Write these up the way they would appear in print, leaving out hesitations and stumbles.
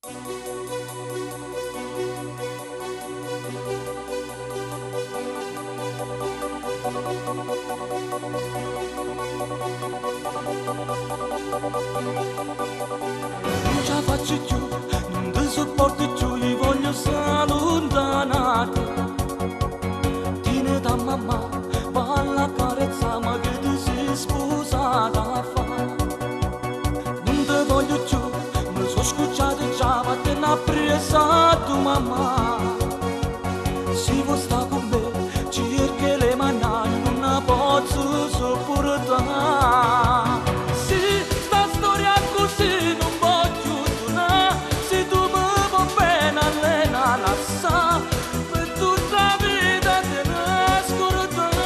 Non ce la faccio più, non ti sopporto più, io voglio stare allontanati. Tieni da mamma, balla carezza, ma che ti sei sposata a fare. Non ti voglio più, mi sono scocciato già, vattene a presa tu mamma. Se vuoi stare con me, cerchi le mani, non la posso sopportare. Sì, sta storia così non voglio tornare. Se tu mi vuoi bene, allena la sa, per tutta la vita te ne scordare.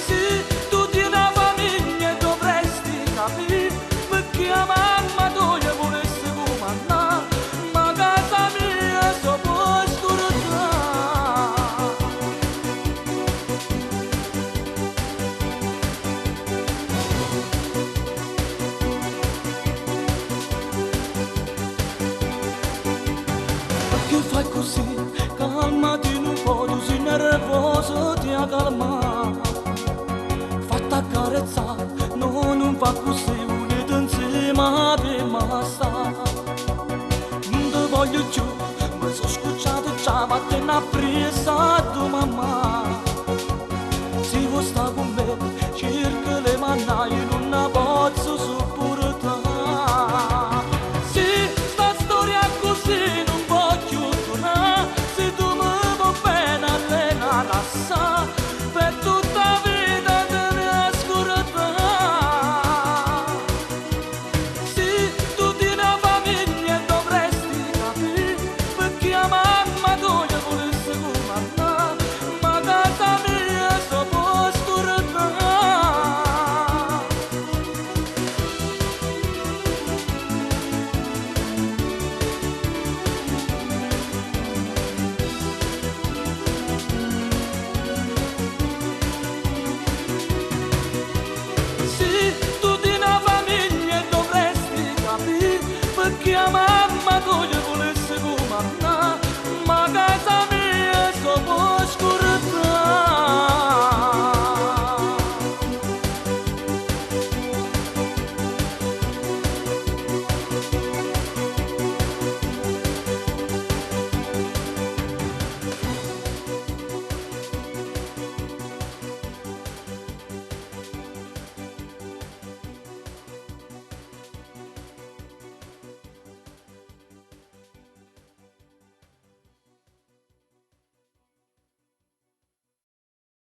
Se tu tieni una famiglia dovresti capire, perché la mamma tua volesse comandare, ma casa mia so puoi scordare. Perché fai così? Calmati un po', tu sei nervoso, ti calma. Fatti accarezzare, no, non fa così, unite insieme per massa. Non ti voglio più, mi sono scocciato già, vattene a presa tu mamma. Se vuoi stare con me,